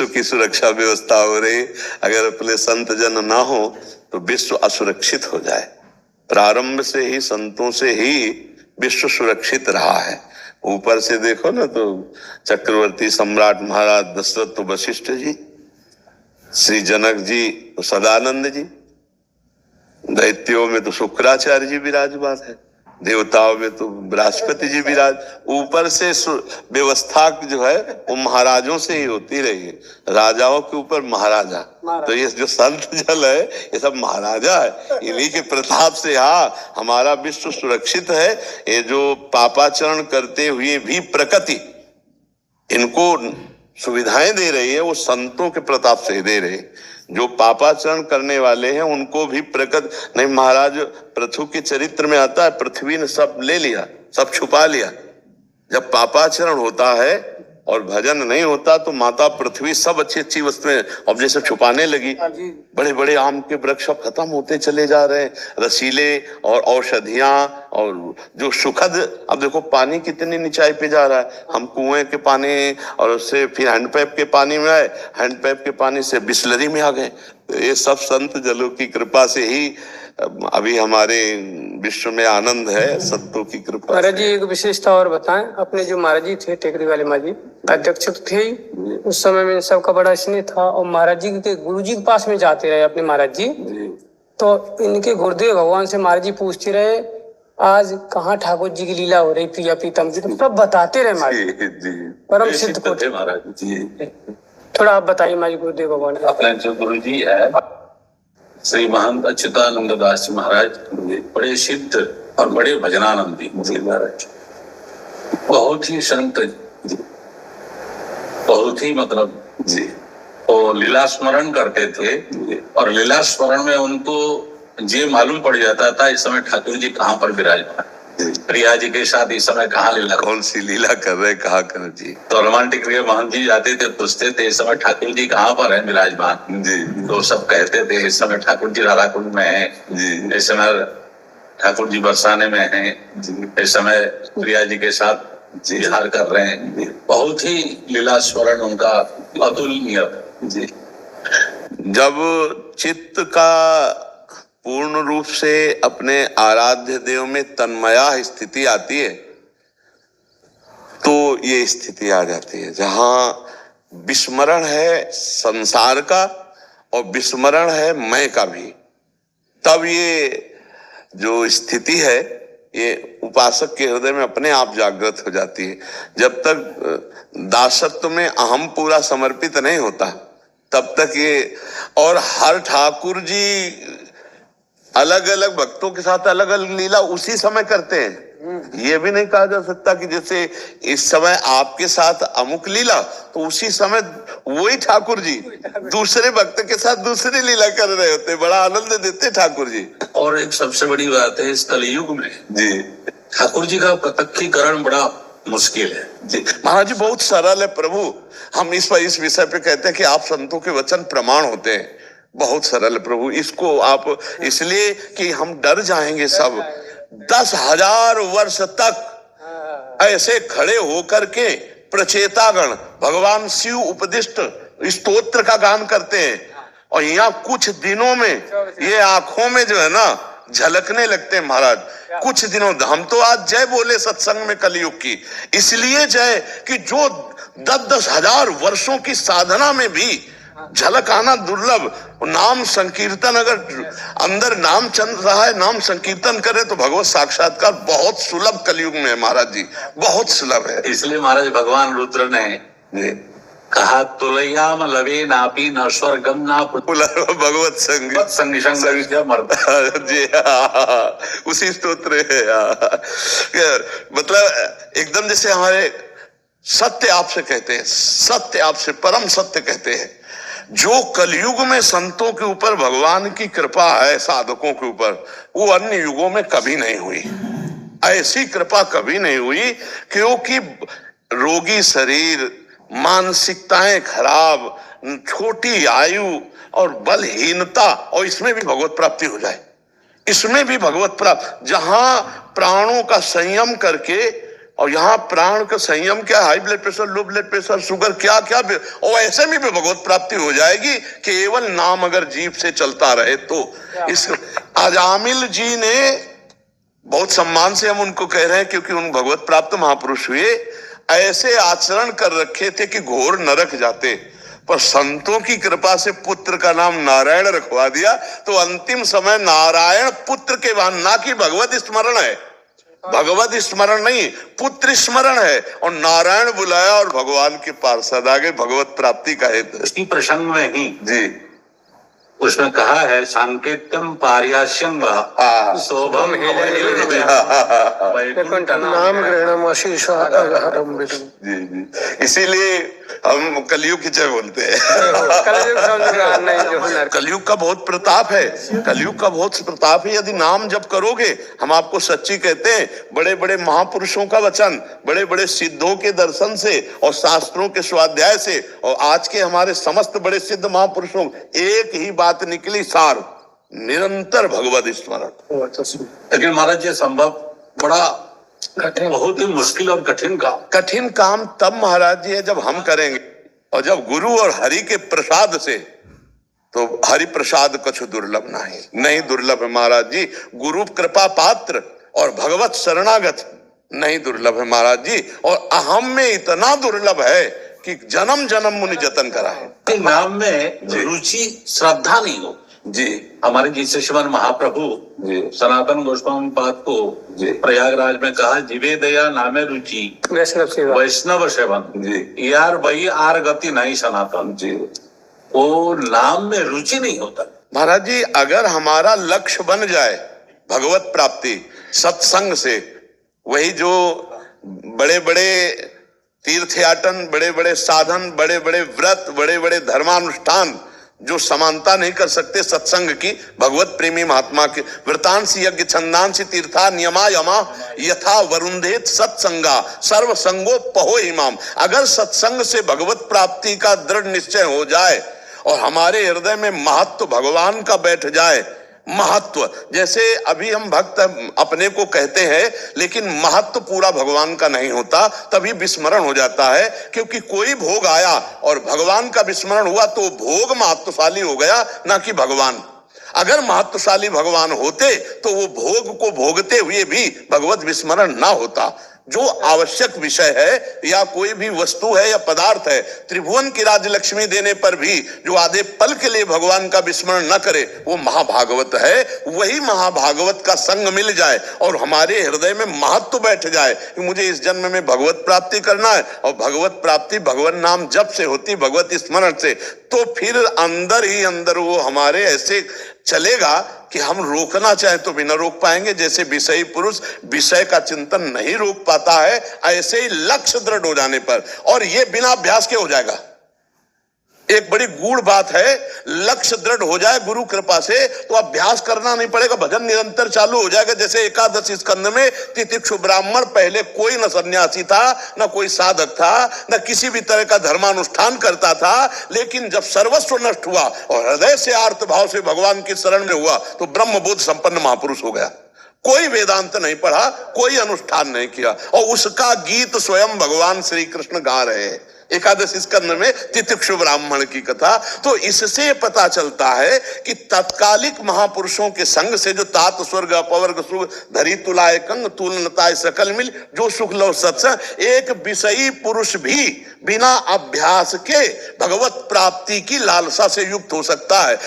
विश्व की सुरक्षा व्यवस्था हो रही। अगर अपने संत जन ना हो तो विश्व असुरक्षित हो जाए। प्रारंभ से ही संतों से ही विश्व सुरक्षित रहा है। ऊपर से देखो ना तो चक्रवर्ती सम्राट महाराज दशरथ तो वशिष्ठ जी, श्री जनक जी तो सदानंद जी, दैत्यों में तो शुक्राचार्य जी विराजमान है, देवताओं में तो बृहस्पति जी विराज। ऊपर से व्यवस्था जो है वो महाराजों से ही होती रही है, राजाओं के ऊपर महाराजा। तो ये जो संत जल है ये सब महाराजा है, इन्हीं के प्रताप से हाँ हमारा विश्व सुरक्षित है। ये जो पापाचरण करते हुए भी प्रकृति इनको सुविधाएं दे रही है वो संतों के प्रताप से दे रही है। जो पापाचरण करने वाले हैं उनको भी प्रकट नहीं। महाराज पृथु के चरित्र में आता है पृथ्वी ने सब ले लिया, सब छुपा लिया। जब पापाचरण होता है और भजन नहीं होता तो माता पृथ्वी सब अच्छी अच्छी वस्तुएं अब जैसे छुपाने लगी। बड़े बड़े आम के वृक्ष खत्म होते चले जा रहे हैं, रसीले और औषधियां और जो सुखद। अब देखो पानी कितनी नीचाई पे जा रहा है। हम कुएं के पानी और उससे फिर हैंडपैप के पानी में आए, हैंडपैप के पानी से बिस्लरी में आ गए। ये सब संत जलों की कृपा से ही अभी हमारे विश्व में आनंद है, संतों की कृपा। महाराज जी एक विशेषता और बताएं, अपने जो महाराज जी थे टेकरी वाले महाराज जी अध्यक्ष तो थे ही, उस समय में सबका बड़ा स्नेह था और महाराज जी के गुरु जी के पास में जाते रहे अपने महाराज जी। तो इनके गुरुदेव भगवान से महाराज जी पूछते रहे आज कहाँ ठाकुर जी की लीला हो रही प्रिया प्रीतम की, तो सब बताते रहे महाराज जी, परम सिद्ध को थे महाराज जी। थोड़ा आप बताइए महाराज गुरुदेव भगवान। अपने जो गुरु जी है श्री महंत अच्युतानंद दास जी महाराज, बड़े सिद्ध और बड़े भजनानंदी महाराज, बहुत ही संत, बहुत ही मतलब जी वो लीला स्मरण करते थे। और लीला स्मरण में उनको ये मालूम पड़ जाता था इस समय ठाकुर जी कहाँ पर विराजमान, प्रिया जी के साथ इस समय कहाँ लीला, कौन सी लीला कर रहे, कहाँ कर जी। तो रोमांटिक महंत जी जाते थे, पूछते थे इस समय ठाकुर जी कहाँ पर है विराजमान जी। तो सब कहते थे इस समय ठाकुर जी राधाकुंड में है जी, इस समय ठाकुर जी बरसाने में है जी, इस समय प्रिया जी के साथ विहार कर रहे हैं। बहुत ही लीला स्मरण उनका अतुलनीय जी। जब चित्त का पूर्ण रूप से अपने आराध्य देव में तन्मया स्थिति आती है तो ये स्थिति आ जाती है जहां विस्मरण है संसार का और विस्मरण है मैं का भी। तब ये जो स्थिति है ये उपासक के हृदय में अपने आप जागृत हो जाती है। जब तक दासत्व में अहम पूरा समर्पित नहीं होता तब तक ये, और हर ठाकुर जी अलग अलग भक्तों के साथ अलग अलग लीला उसी समय करते हैं। ये भी नहीं कहा जा सकता कि जैसे इस समय आपके साथ अमुक लीला तो उसी समय वही ठाकुर जी दूसरे भक्त के साथ दूसरी लीला कर रहे होते, बड़ा आनंद देते ठाकुर जी। और एक सबसे बड़ी बात है इस कलयुग में जी ठाकुर जी का प्रत्यक्षीकरण बड़ा मुश्किल है जी। महाराज जी बहुत सरल है प्रभु। हम इस विषय पे कहते हैं कि आप संतों के वचन प्रमाण होते हैं। बहुत सरल प्रभु, इसको आप इसलिए कि हम डर जाएंगे सब। 10,000 वर्ष तक ऐसे खड़े होकर के प्रचेतागण भगवान शिव उपदिष्ट स्तोत्र का गान करते हैं और यहाँ कुछ दिनों में ये आंखों में जो है ना झलकने लगते हैं महाराज। कुछ दिनों हम तो आज जय बोले सत्संग में कलयुग की, इसलिए जय कि जो 10,000 वर्षों की साधना में भी झलक आना दुर्लभ। नाम संकीर्तन, अगर अंदर नाम चल रहा है, नाम संकीर्तन करे तो भगवत साक्षात्कार बहुत सुलभ कलयुग में है महाराज जी, बहुत सुलभ है। इसलिए महाराज भगवान रुद्र ने कहा तुलयाम लवे नापी न स्वर्गम ना भगवत संग जी। उसी स्तोत्र है। मतलब एकदम जैसे हमारे सत्य आपसे कहते हैं, सत्य आपसे परम सत्य कहते हैं। जो कलयुग में संतों के ऊपर भगवान की कृपा है, साधकों के ऊपर, वो अन्य युगों में कभी नहीं हुई। ऐसी कृपा कभी नहीं हुई क्योंकि रोगी शरीर, मानसिकताएं खराब, छोटी आयु और बलहीनता, और इसमें भी भगवत प्राप्ति हो जाए, इसमें भी भगवत प्राप्ति, जहां प्राणों का संयम करके और यहाँ प्राण का संयम क्या, high blood pressure, low blood pressure, sugar, क्या क्या, और ऐसे में भी भगवत प्राप्ति हो जाएगी केवल नाम अगर जीभ से चलता रहे तो। इस अजामिल जी ने, बहुत सम्मान से हम उनको कह रहे हैं क्योंकि उन भगवत प्राप्त महापुरुष हुए, ऐसे आचरण कर रखे थे कि घोर नरक जाते, पर संतों की कृपा से पुत्र का नाम नारायण रखवा दिया, तो अंतिम समय नारायण पुत्र के वाहन, ना कि भगवत स्मरण है, भगवत स्मरण नहीं, पुत्र स्मरण है, और नारायण बुलाया और भगवान के पार्षद आ गए, भगवत प्राप्ति का हेतु। इसी प्रसंग में ही जी उसमें कहा है सांकेत्यम पार्यास्यम व शोभम नाम ग्रहणम आशीष अगहरम विदुम। जी जी, इसीलिए हम कलयुग की जय बोलते हैं। कलयुग का बहुत प्रताप है, कलयुग का बहुत प्रताप है। यदि नाम जप करोगे, हम आपको सच्ची कहते हैं, बड़े बड़े महापुरुषों का वचन, बड़े बड़े सिद्धों के दर्शन से और शास्त्रों के स्वाध्याय से, और आज के हमारे समस्त बड़े सिद्ध महापुरुषों, एक ही बात निकली सार, निरंतर भगवत स्मरण। लेकिन महाराज ये संभव बड़ा कठिन, बहुत ही मुश्किल और कठिन काम तब महाराज जी है जब हम करेंगे, और जब गुरु और हरि के प्रसाद से, तो हरि प्रसाद कछु दुर्लभ नहीं दुर्लभ है महाराज जी। गुरु कृपा पात्र और भगवत शरणागत नहीं दुर्लभ है महाराज जी, और अहम में इतना दुर्लभ है कि जन्म जन्म मुनि जतन करा है। नाम में रुचि श्रद्धा नहीं हो जी। हमारे जिसे श्रीमन महाप्रभु सनातन गोस्वामी पाद को प्रयागराज में कहा, जीवे दया नामे रुचि वैष्णव सेवन जी, यार वही आर गति नहीं सनातन जी। वो नाम में रुचि नहीं होता महाराज जी। अगर हमारा लक्ष्य बन जाए भगवत प्राप्ति सत्संग से, वही जो बड़े बड़े तीर्थयाटन, बड़े बड़े साधन, बड़े बड़े व्रत, बड़े बड़े धर्मानुष्ठान जो समानता नहीं कर सकते सत्संग की, भगवत प्रेमी महात्मा के व्रतांसी यज्ञ छंदांसी तीर्था नियमा यमा यथा वरुंधेत सत्संगा सर्व संगो पहो इमाम। अगर सत्संग से भगवत प्राप्ति का दृढ़ निश्चय हो जाए और हमारे हृदय में महत्व भगवान का बैठ जाए, महत्व, जैसे अभी हम भक्त अपने को कहते हैं लेकिन महत्व पूरा भगवान का नहीं होता, तभी विस्मरण हो जाता है। क्योंकि कोई भोग आया और भगवान का विस्मरण हुआ तो भोग महत्वशाली हो गया, ना कि भगवान। अगर महत्वशाली भगवान होते तो वो भोग को भोगते हुए भी भगवत विस्मरण ना होता। जो आवश्यक विषय है या कोई भी वस्तु है या पदार्थ है, त्रिभुवन की राजलक्ष्मी देने पर भी जो आधे पल के लिए भगवान का विस्मरण न करे, वो महाभागवत है। वही महाभागवत का संग मिल जाए और हमारे हृदय में महत्व बैठ जाए कि मुझे इस जन्म में भगवत प्राप्ति करना है, और भगवत प्राप्ति भगवान नाम जप से होती, भगवत स्मरण से, तो फिर अंदर ही अंदर वो हमारे ऐसे चलेगा कि हम रोकना चाहे तो भी न रोक पाएंगे। जैसे विषयी पुरुष विषय का चिंतन नहीं रोक पाता है, ऐसे ही लक्ष्य दृढ़ हो जाने पर, और ये बिना अभ्यास के हो जाएगा। एक बड़ी गूढ़ बात है, लक्ष्य दृढ़ हो जाए गुरु कृपा से तो अभ्यास करना नहीं पड़ेगा, भजन निरंतर चालू हो जाएगा। जैसे एकादश स्कंद में तितिक्षु ब्राह्मण, पहले कोई न सन्यासी था, न कोई साधक था, न किसी भी तरह का धर्मानुष्ठान करता था, लेकिन जब सर्वस्व नष्ट हुआ और हृदय से आर्त भाव से भगवान की शरण में हुआ तो ब्रह्मबोध संपन्न महापुरुष हो गया। कोई वेदांत नहीं पढ़ा, कोई अनुष्ठान नहीं किया, और उसका गीत स्वयं भगवान श्री कृष्ण गा रहे हैं एकादश स्कंद में तितिक्षु ब्राह्मण की कथा। तो इससे पता चलता है कि तत्कालिक महापुरुषों के संग से जो तात स्वर्ग अपवर्ग सुख धरी तुलाय कंग तुलनताय सकल मिल जो सुख लो सत्संग, एक विषयी पुरुष भी बिना अभ्यास के भगवत प्राप्ति की लालसा से युक्त हो सकता है।